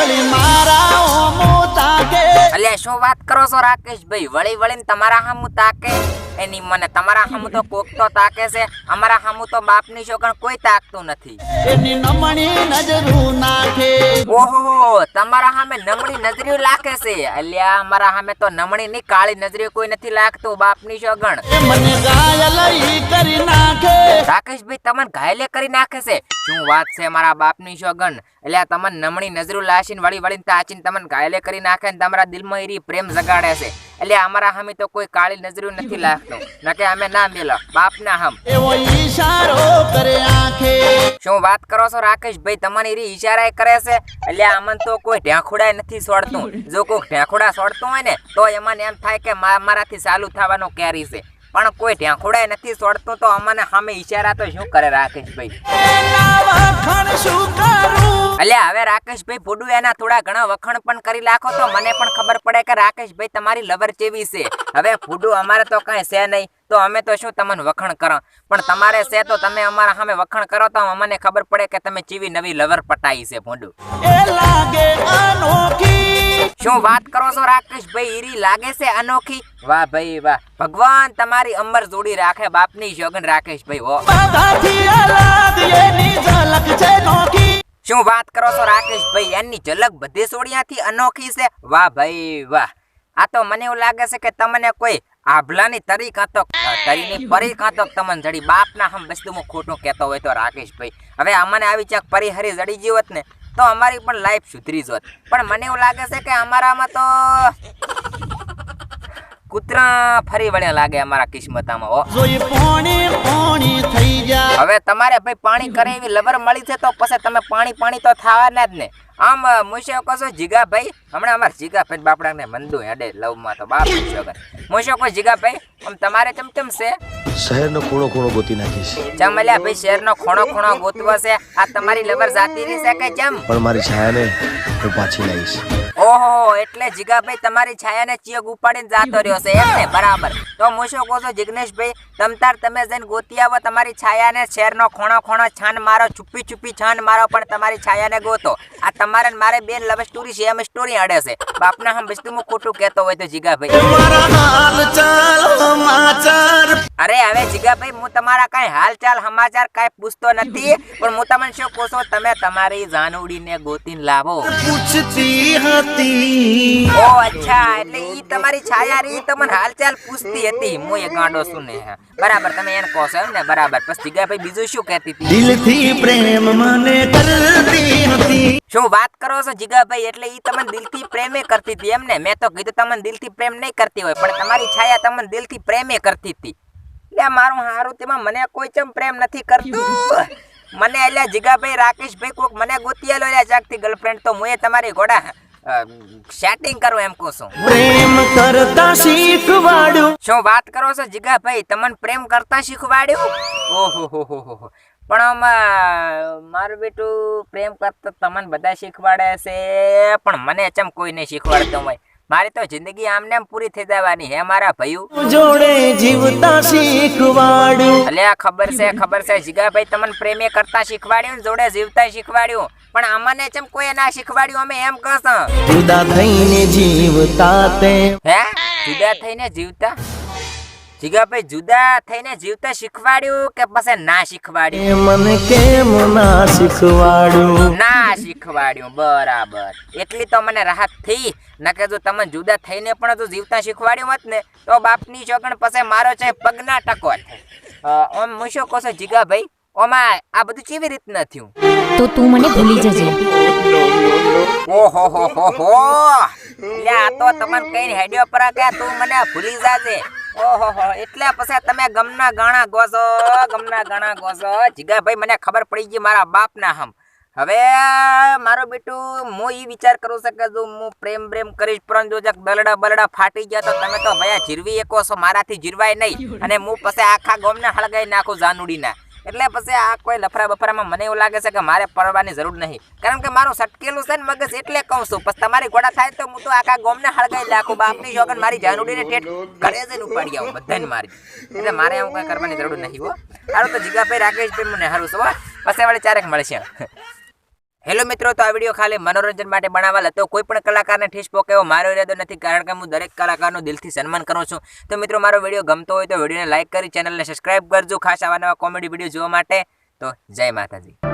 વળી મારા ઓમો તાકે અલ્યા શું વાત કરો છો રાકેશભાઈ? વળી વળીને તમારા હામું તાકે? એની મને તમારા હામું તો કોક તો તાકે છે, અમારા હામું તો બાપની છોકણ કોઈ તાકતું નથી. એની નમણી નજરું નાખે. ઓહો, તમારા સામે નમણી નજરીઓ લાગે છે? અલ્યા અમારા સામે તો નમણી ની કાળી નજરીઓ કોઈ નથી લાગતું બાપની છોકણ. મને ઘાયલ ઈ કરી નાખે. રાકેશભાઈ તમને ઘાયલે કરી નાખે છે? શું વાત છે મારા બાપની છોકણ? એટલે તમને નમણી નજરો લાશીને વળી વળીને તાચીને તમને ઘાયલે કરી નાખે ને તમારા દિલમાં એરી પ્રેમ જગાડે છે. એટલે અમારા હામે તો કોઈ કાળી નજરો નથી લાગતો, નકે અમે ના મેલો બાપના હમ. એવો ઈશારો કરે આંખે. શું વાત કરો છો રાકેશભાઈ? તમારી એરી ઈશારા કરે છે? એટલે આમન તો કોઈ ઢેખુડા નથી છોડતું. જો કોઈ ઢેખુડા છોડતું હોય ને તો એમને એમ થાય કે મારાથી ચાલુ થવાનો કેરી છે, પણ કોઈ ઢેખુડા નથી છોડતું તો અમને સામે ઈશારા તો શું કરે રાકેશભાઈ? અલ્યા હવે રાકેશભાઈ ફૂડું એના થોડા ઘણા વખાણ પણ કરી નાખો તો મને પણ ખબર પડે કે રાકેશભાઈ તમારી લવર કેવી છે. હવે ફૂડું અમારે તો કઈ છે નહીં તો અમે તો શું તમને વખાણ કરો, પણ તમારે છે તો તમે અમારા સામે વખાણ કરો તો અમને ખબર પડે કે તમે ચીવી નવી લવર પટાઈ છે ફૂડું. શું વાત કરો છો રાકેશભાઈ? ઈરી લાગે છે અનોખી? વાહ ભાઈ વાહ, ભગવાન તમારી અમર જોડી રાખે બાપની શોગન રાકેશભાઈ હો. શું વાત કરો છો રાકેશભાઈ? એની ઝલક બધી સોડિયાથી અનોખી છે? વાહ ભાઈ વાહ, આ તો મને એવું લાગે છે કે તમને કોઈ આભલાની તરી કાં તો તરીની પરી કાં તો તમને જડી બાપના હમ બસ્તું હું ખોટું કહેતો હોય તો રાકેશભાઈ. હવે અમને આવી ચાક પરી હરી જડી ગઈ હોત ને તો અમારી પણ લાઈફ સુધરી જોત, પણ મને એવું લાગે છે કે અમારામાં તો કૂતરા ફરી વળ્યા લાગે અમારા કિસ્મતામાં હો. હવે તમારે ભાઈ પાણી કરે એવી લવર મળી છે તો પછી તમે પાણી તો થવાના જ ને. આમ મુશો કહો છો જીગાભાઈ, હમણાં અમારા જીગાભાઈ બાપડાને મંદુ હેડે લવમાં તો બાપ વગર. મુશો કહો જીગાભાઈ આમ તમારે ચમચમ છે? શહેરનો ખૂણો ગોતી નાખીશ. ચમ અલ્યા ભાઈ શહેરનો ખૂણો ગોતવો છે? આ તમારી લવર જાતી રહી છે કે ચમ? પણ મારી છાયાને હું પાછી લાવીશ. ઓહો, એટલે જીગાભાઈ તમારી છાયાને ચિયગ ઉપાડીને જાતો રહ્યો છે એમ ને? બરાબર. તો હું શું કહું છું જિગ્નેશભાઈ, તમે જઈને ગોતી આવો તમારી છાયાને. શહેરનો ખૂણો છાન મારો, છુપી છાન મારો, પણ તમારી છાયાને ગોતો. આ તમારે મારે બેન લવ સ્ટોરી છે એમ સ્ટોરી અડે છે. બાપના હમ બસ્તું હું ખોટું કહેતો હોય તો જીગાભાઈ. અરે હવે જીગાભાઈ હું તમારા કઈ હાલચાલ સમાચાર કઈ પૂછતો નથી, પણ હું તમને શું કહું છું, તમે તમારી જાનુડીને ગોતીને લાવો. ઓ અચ્છા, એટલે ઈ તમારી છાયા રી તમને હાલચાલ પૂછતી હતી. હું એ ગાંડો છું ને? બરાબર, તમે એને કહો છો એમ ને? બરાબર. પછી જીગાભાઈ બીજું શું કહેતી હતી? દિલથી પ્રેમ મને કરતી હતી. શું વાત કરો છો જીગાભાઈ? એટલે ઈ તમને દિલથી પ્રેમે કરતી હતી એમ ને? મેં તો કીધું તમને દિલથી પ્રેમ નહીં કરતી હોય, પણ તમારી છાયા તમને દિલથી પ્રેમે કરતી હતી. એટલે મારું હારું તેમાં મને કોઈ ચમ પ્રેમ નથી કરતું. મને એટલે જીગાભાઈ રાકેશભાઈ કોક મને ગોતી આલો એટલે જાગતી ગર્લફ્રેન્ડ તો હું તમારી ઘોડા સેટિંગ કરું એમ કહું છું. પ્રેમ કરતા શીખવાડ્યું. શું વાત કરો છો જીગાભાઈ? તમને પ્રેમ કરતા શીખવાડ્યું? ઓહો, પણ આમાં મારું બેટું પ્રેમ કરતા તમને બધા શીખવાડે છે, પણ મને ચમ કોઈ નહીં શીખવાડતો હોય. મારી તો જિંદગી આમને આમ પૂરી થઈ જવાની હે મારા ભાઈઓ. જોડે જીવતા શીખવાડ્યું. અલ્યા ખબર છે જીગાભાઈ તમને પ્રેમે કરતા શીખવાડ્યું, જોડે જીવતા શીખવાડ્યું, પણ અમને ચમ કોઈ ના શીખવાડ્યું. અમે એમ કહેશું જુદા થઈને જીવતા તે. હે જુદા થઈને જીવતા? જીગાભાઈ જુદા થઈને જીવતા શીખવાડ્યું કે પછી ના શીખવાડ્યું? મને કેમ ના શીખવાડ્યું? ના શીખવાડ્યું. બરાબર, એટલી તો મને રાહત થઈ. નકે જો તમે જુદા થઈને પણ જો જીવતા શીખવાડ્યું હોત ને તો બાપની છોકણ પછી મારો છે પગના ટકો. ઓમ મુશો કહો છો જીગાભાઈ, ઓમાં આ બધું કેવી રીતના થયું? તો તું મને ભૂલી જજે. ઓહો, લે આ તો તમને કઈ હેડિયો પર કે તું મને ભૂલી જાજે. ઓહો, એટલે પછી તમે ગમના ગાણા ગોસો. જીગાભાઈ મને ખબર પડી ગઈ મારા બાપના હમ. હવે મારો બેટું હું એ વિચાર કરું છું કે જો હું પ્રેમ કરીશ, પરંતુ જો બલડા ફાટી ગયા તો તમે તો ભયા જીરવી એકો છો, મારાથી જીરવાય નહીં. અને હું પછી આખા ગામને હળગાઈ નાખું જાનુડીના. એટલે પછી આ કોઈ લફરા બફરામાં મને એવું લાગે છે કે મારે પડવાની જરૂર નહીં, કારણ કે મારું સટકેલું છે ને મગજ. એટલે કહું છું પછી તમારી ઘોડા થાય તો હું તો આખા ગામને હળગાઈ નાખું. બાપની શોગન મારી જાનુડીને ઠેઠ ઘરે જઈને ઉપાડી આવું બધાને મારી. એટલે મારે એવું કઈ કરવાની જરૂર નહીં હો. સારું તો જીગાભાઈ રાકેશભાઈ મને સારું છે હો. પછી વળી ચારેક મળશે. હેલો મિત્રો, તો આ વિડીયો ખાલી મનોરંજન માટે બનાવેલ હતો. કોઈ પણ કલાકારને ઠીસ પોકે એવો મારો ઈરાદો નથી, કારણ કે હું દરેક કલાકારનું દિલથી સન્માન કરું છું. તો મિત્રો, મારો વિડીયો ગમતો હોય તો વિડીયોને લાઈક કરી ચેનલને સબસ્ક્રાઇબ કરજો, ખાસ આવા નવા કોમેડી વિડીયો જોવા માટે. તો જય માતાજી.